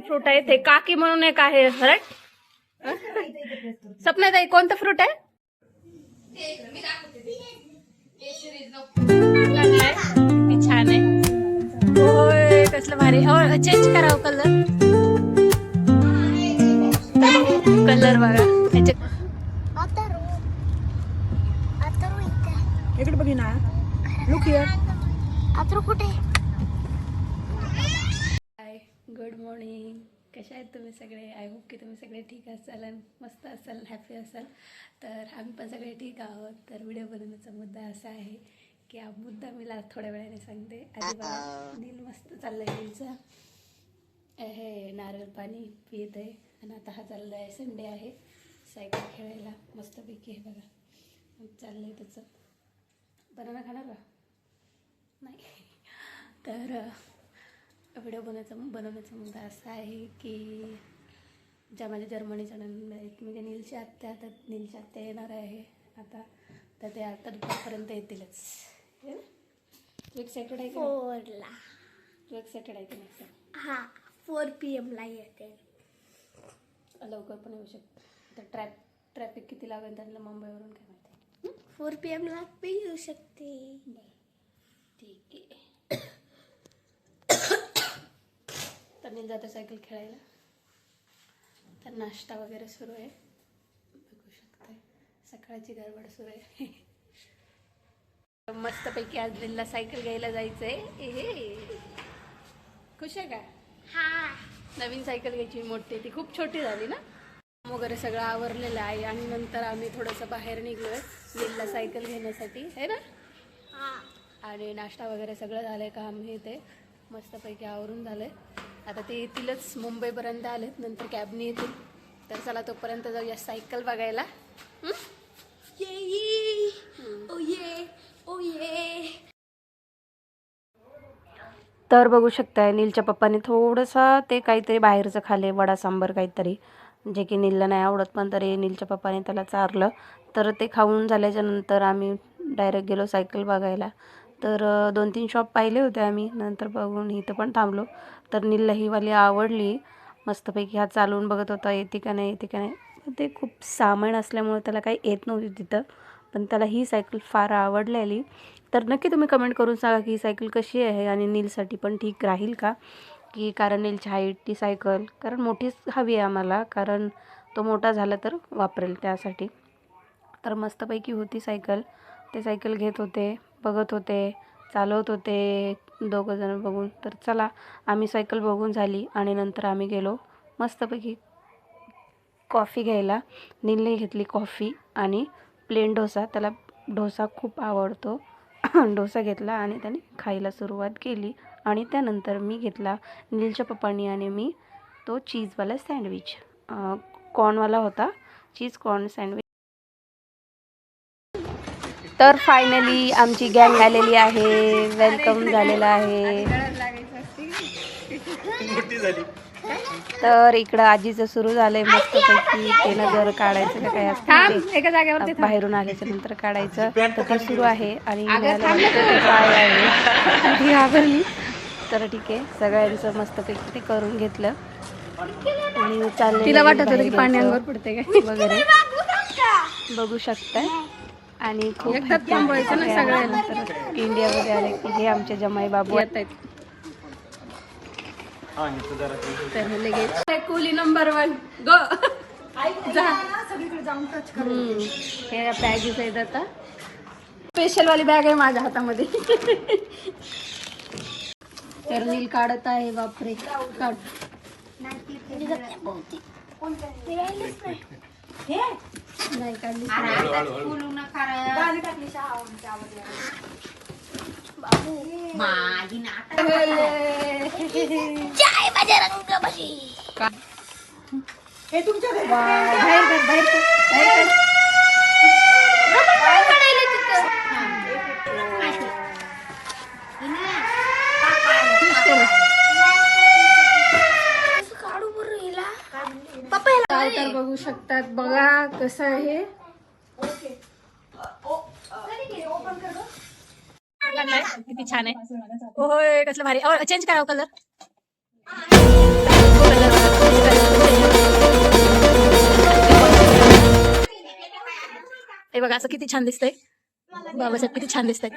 Fruit आहे ते काकी म्हणून एक आहे हरट. सपनाताई कोणतं फ्रूट आहे? किती छान आहे. होय कसलं भारी. हो चेंज करावं कलर. कलर बघा इकडे बघी ना. Look here. आता कुठे? Hi good morning. कशा आहेत तुम्ही सगळे? आय होप की तुम्ही सगळे ठीक असाल आणि मस्त असाल, हॅपी असाल. तर आम्ही पण सगळे ठीक आहोत. तर व्हिडिओ बनवण्याचा मुद्दा असा आहे की हा मुद्दा मी थोड्या वेळाने सांगते. आधी बघा नील मस्त चाललंय. नीलचं हे नारळ पाणी पित आहे आणि आता हा चालला आहे. संडे आहे, सायकल खेळायला मस्तपैकी. हे बघा चाललंय त्याचं. बनाना खाणार का? नाही. तर व्हिडिओ बनवण्याचा मुद्दा असा आहे की ज्या माझ्या जर्मनीच्या नंद आहेत म्हणजे नीलची आत्या, आता नीलची आत्या येणार आहे आता. तर ते आता दुपारपर्यंत येतीलच. तू एक्सायटेड आहे का? 4ला. तू एक्सायटेड आहे की नाही? हा 4 PM ला येते. लवकर पण येऊ शकते. तर ट्रॅफिक किती लागेल त्यांना मुंबईवरून काय माहिती. 4 PM ला पण येऊ शकते. ठीक आहे. तर नील जाते सायकल खेळायला. तर नाश्ता वगैरे सुरू आहे, बघू शकताय. सकाळची गडबड सुरू आहे. मस्तपैकी आज नीलला सायकल घ्यायला जायचंय. खुश आहे का? हा नवीन सायकल घ्यायची मोठी, ती खूप छोटी झाली ना. वगैरे सगळं आवरलेलं आहे आणि नंतर आम्ही थोडंसं बाहेर निघलोय नीलला सायकल घेण्यासाठी, है ना. आणि नाश्ता वगैरे सगळं झालंय. काम हे ते मस्तपैकी आवरून झालंय. आता ते येतीलच, मुंबईपर्यंत आलेत, नंतर कॅबनी येतील. तर चला तोपर्यंत जाऊया सायकल बघायला. तर बघू शकताय नीलच्या पप्पाने थोडंसं ते काहीतरी बाहेरचं खाले, वडा सांबर काहीतरी, जे की नीलला नाही आवडत, पण तरी नीलच्या पप्पाने त्याला चारलं. तर ते खाऊन झाल्याच्या नंतर आम्ही डायरेक्ट गेलो सायकल बघायला. तर 2-3 शॉप पाहिले होते आम्ही, नंतर बघून इथं पण थांबलो. तर नीलला ही वाली आवडली मस्तपैकी. हा चालवून बघत होता येते का नाही, येते का नाही. ते खूप सामान असल्यामुळे त्याला काही येत नव्हती तिथं, पण त्याला ही सायकल फार आवडलेली. तर नक्की तुम्ही कमेंट करून सांगा की ही सायकल कशी आहे आणि नीलसाठी पण ठीक राहील का. की कारण नीलच्या हाईट ती सायकल, कारण मोठीच हवी आहे आम्हाला, कारण तो मोठा झाला तर वापरेल त्यासाठी. तर मस्तपैकी होती सायकल. ते सायकल घेत होते, बघत होते, चालवत होते दोघंजण बघून. तर चला आम्ही सायकल बघून झाली आणि नंतर आम्ही गेलो मस्तपैकी कॉफी घ्यायला. नीलने घेतली कॉफी आणि प्लेन डोसा, त्याला डोसा खूप आवडतो. डोसा घेतला आणि त्याने खायला सुरुवात केली. आणि त्यानंतर मी घेतला, नीलच्या पप्पांनी आणि मी, तो चीजवाला सँडविच. कॉर्नवाला होता, चीज कॉर्न सँडविच. तर फायनली आमची गँग आलेली आहे, वेलकम झालेला आहे. तर इकडं आजीचं सुरू झालंय मस्तपैकी. ते नजर काढायचं का काय असतं, बाहेरून आल्याच्या नंतर काढायचं. तर ते सुरू आहे आणि काय आहे. तर ठीक आहे, सगळ्यांचं मस्तपैकी ते करून घेतलं आणि चाललं. तिला वाटत होतं की पाणी अंगावर पडते काय वगैरे, बघू शकताय. आणि खूप सगळ्यांनंतर इंडियामध्ये आले की हे आमचे जमाई बाबू येत आहेत. तर लगेच कुली नंबर 1 गो जा सगळीकडे जाऊन टच करून. हे बॅगीच आहेत आता, स्पेशल वाली बॅग आहे माझ्या हातामध्ये. तर नील काढत आहे. बापरे काढ. नाही काढली. तर बघू शकतात, बघा कसं आहे. काढलाय किती छान आहे. होय कसलं भारी. चेंज करावं कलर. हे बघा असं किती छान दिसतंय. बाबासाहेब किती छान दिसतंय.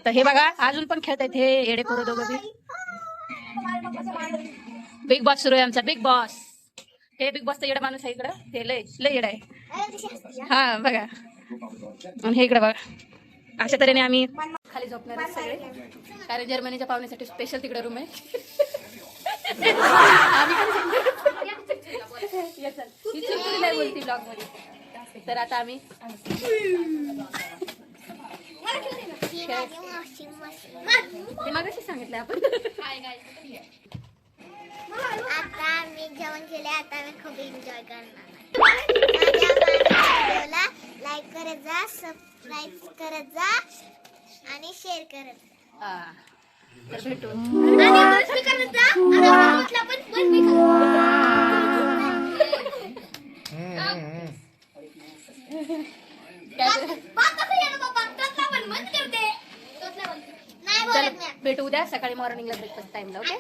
तर हे बघा अजून पण खेळतायत हे येडे पोरं दोघं बी. बिग बॉस सुरू आहे आमचा. Big boss. हे बिग बॉसचा येडा माणूस आहे इकडं. हे लय लय येडा आहे. हा बघा. आणि हे इकडं बघा. अशा तऱ्हेने आम्ही खाली झोपणार आहे सगळे, कारण जर्मनीच्या पाहुण्यासाठी स्पेशल तिकडे रूम आहे. नाही बोलती ब्लॉग मध्ये. तर आता आम्ही ते मगाशी सांगितलं आपण. आता आम्ही जेवण केले. आता आम्ही खूप एन्जॉय करणार. माझ्या व्हिडिओला लाईक करत जा, सबस्क्राईब करत जा आणि शेअर करत जा. तर भेटू. आणि बस करत जा. आणि आपण म्हटलं पण बस मी चल भेटू उद्या सकाळी मॉर्निंगला ब्रेकफास्ट टाइमला. Okay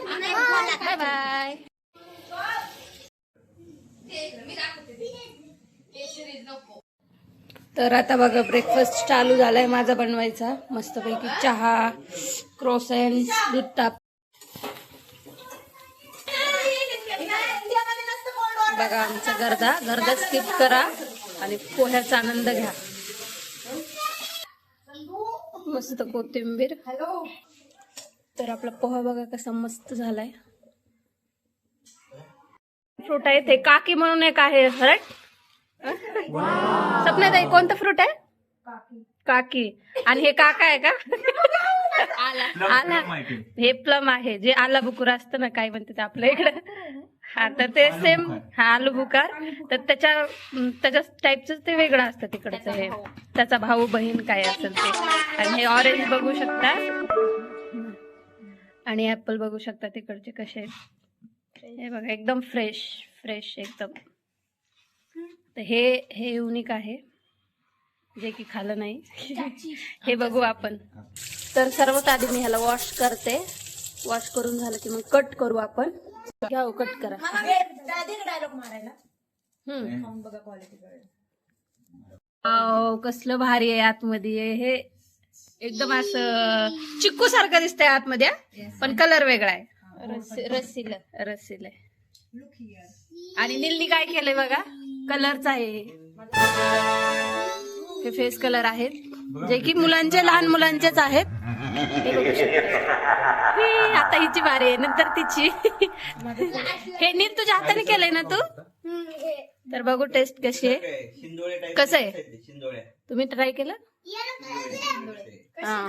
bye bye. तर आता बघा ब्रेकफास्ट चालू झालाय माझा बनवायचा. मस्तपैकी चहा, क्रोसेंट, दूध ताप. बघा आमचा गर्दा स्किप करा आणि पोह्याचा आनंद घ्या. मस्त कोथिंबीर. तर आपला पोहा बघा कसा मस्त झालाय. फ्रूट आहे ते काकी म्हणून एक आहे. राईट सपनाताई कोणतं फ्रूट आहे? काकी. आणि हे काका आहे का? आला. हे प्लम आहे जे आला बुकुरा असतं ना, काय म्हणते ते आपल्या इकडं. हा तर ते सेम. हा आलू बुकार. तर त्याच्या टाईपच ते वेगळं असतं तिकडचं. हे त्याचा भाऊ बहीण काय असेल ते. आणि हे ऑरेंज बघू शकता आणि ऍपल बघू शकता तिकडचे कसे आहेत. हे बघा एकदम फ्रेश एकदम. तर हे युनिक आहे जे की खाल्लं नाही. हे बघू आपण. तर सर्वात आधी मी ह्याला वॉश करते. वॉश करून झालं की मग कट करू आपण. घ्या कट करा. डायलॉग मारायला. बघा क्वालिटी. कसलं भारी आहे आतमध्ये. हे एकदम असं चिक्कू सारखं दिसतंय आतमध्ये, पण कलर वेगळा आहे. रसीला. आणि नीलनी काय केलंय बघा, कलरच आहे. हे फेस कलर आहेत जे की मुलांचे, लहान मुलांचेच आहेत. हे बघू शकता. आता हिची बारी आहे, नंतर तिची. हे नील तुझ्या हाताने केलंय ना तू? तर बघू टेस्ट कशी आहे. कसं आहे? तुम्ही ट्राय केलं? हा.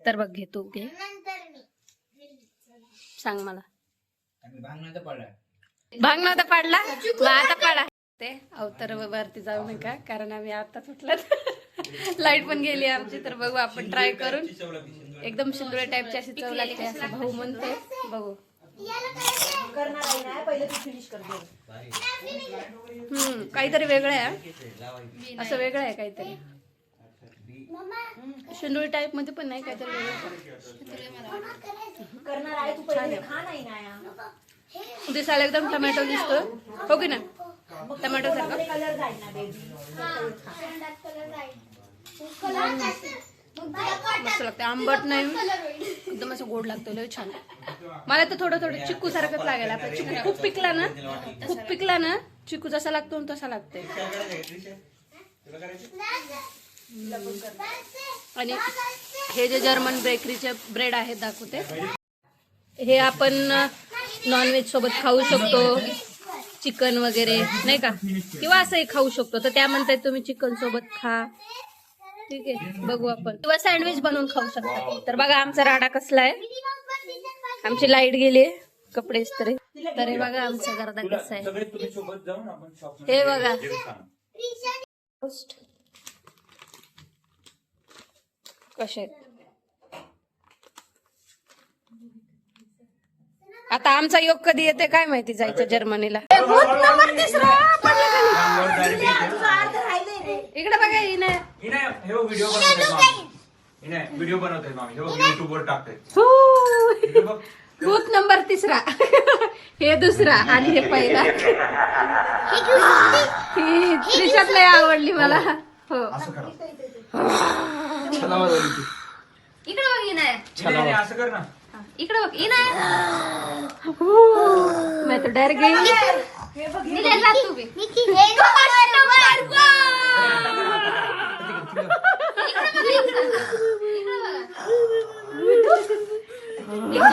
तर बघ घे, तू घे, सांग मला. भांग नव्हता पाडला. आता पाडा ते अवतर वरती जाऊ नका, कारण आम्ही आता सुटलं. लाईट पण गेली आमची. तर बघू आपण ट्राय करून. एकदम शिंदोळे टाईपची अशी चव लागते असं भाऊ म्हणते. बघू. काहीतरी वेगळं आहे. असं वेगळं आहे काहीतरी. शिंदोळी टाईप मध्ये पण नाही, काहीतरी दिसायला एकदम टमॅटो दिसतो. हो की ना, टमॅटो सारखं मस्त लागतं. आंबट नाही, एकदम असं गोड लागतं. लय छान. मला तर थोडं चिक्कू सारखंच लागायला. आपला चिक्कू खूप पिकला ना चिक्कू जसा लागतो तसा लागतंय. आणि हे जे जर्मन बेकरीचे ब्रेड आहेत दाखवते. हे आपण नॉनव्हेज सोबत खाऊ शकतो, चिकन वगैरे नाही का, किंवा असंही खाऊ शकतो. तर त्या म्हणताय तुम्ही चिकन सोबत खा. ठीक आहे, बघू आपण. किंवा सँडविच बनवून खाऊ शकता. तर बघा आमचा राडा कसला आहे. आमची लाईट गेली, कपडे इस्त्री. तर हे बघा आमचा गर्दा कसा आहे. हे बघा कसे. आता आमचा योग कधी येते काय माहिती, जायचं जर्मनीला. इकडे बघा हिने हिने हे व्हिडिओ बनवतोय मामी. हिने व्हिडिओ बनवतोय मामी. हे YouTube वर टाकतोय. इकडे बघ. भूत नंबर 3 हे दुसरा आणि हे पहिला. ही त्रिशात लय आवडली मला. हो असं करा. छलावा झाली ती. इकडे बघ हिने हिने असं कर ना. इकडे बघ हिने मैं तो डर गई. निघाल जा तू बी.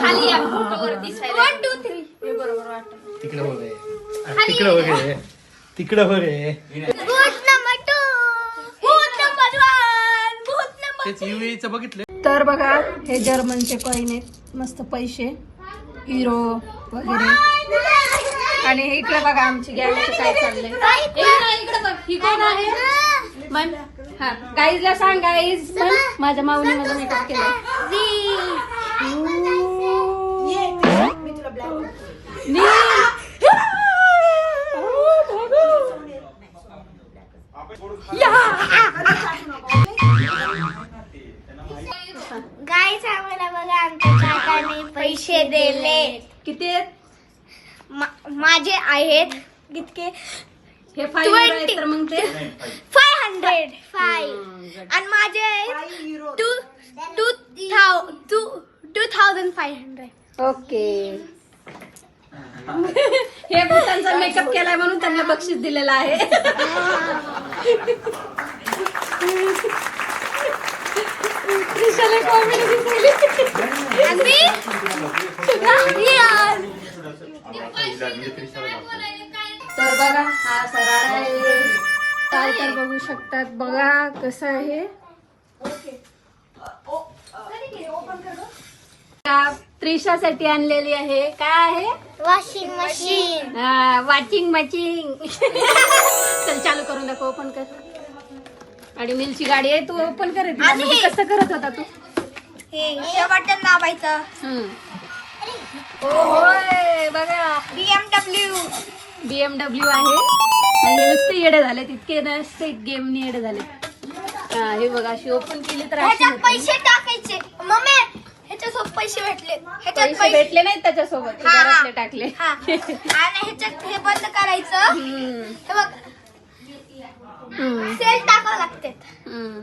खाली या फोटोवर दिसायला 1 2 3 हे बरोबर वाटतं. तिकडे बघ रे. तिकडे बघ रे. तिकडे बघ रे. भूत नंबर 2, भूत नंबर 1, भूत नंबर तेच UAE चं बघितलं. तर बघा हे जर्मनचे कॉइन आहेत मस्त पैसे हिरो वगैरे. आणि इकडे बघा आमची गँगचं काय चाललंय. इकडे बघ ही कोण आहे मन. हा गाईजला सांग गाईज माझ्या माऊनी माझा मेकअप केला. मी तुला ब्लॅक गाईस आम्हाला बघा आमच्या काकाने पैसे दिले. किती आहेत माझे आहेत कितके हे 5 आहेत तर मग ते 505 आणि माझे 2500. ओके. हे भूतांचा मेकअप केलाय म्हणून त्यांना बक्षीस दिलेलं आहे. त्रिशाला कॉमेडी दिसली. तर बघा हा सराडा आहे. तर बघू शकतात बघा कसं आहे. त्रिशासाठी आणलेली आहे. काय आहे वॉशिंग मशीन. Watching matching. चल चालू करून दाखव. ओपन कर. आणि मिलची गाडी आहे तू ओपन कर. आणि कसं करत होता तू. हे बटन दाबायचं. होय बघा BMW आहे. आणि हे नुसते येडे झाले तितके नसते गेम येडे झाले. हे बघा अशी ओपन केली तर अशी ह्याच्यात होते. पैसे टाकायचे. मम्मी ह्याच्यासोबत पैसे भेटले. ह्याच्यात पैसे भेटले नाहीत त्याच्यासोबत हा, हा. घरातले टाकले. हा. आणि ह्याच्यात हे बंद करायचं. हम्म. हे बघ हम्म. सेल टाकावं लागते. हम्म.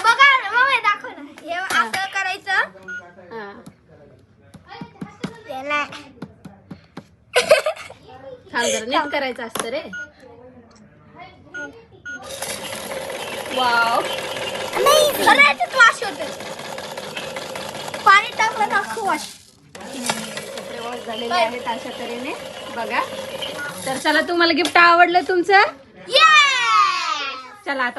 बघा मम्मी दाखव ना. हे असं करायचं. हा. त्याला थांब जरा नीट करायचं असतं रे. वाव. नाही खरं ह्याच्यात वाश होते. पाणी टाकलं ना वाश. कपडे वॉश झालेले आहेत अशा तऱ्हेने बघा. तर चला तुम्हाला गिफ्ट आवडलं तुमचं. ये चला आता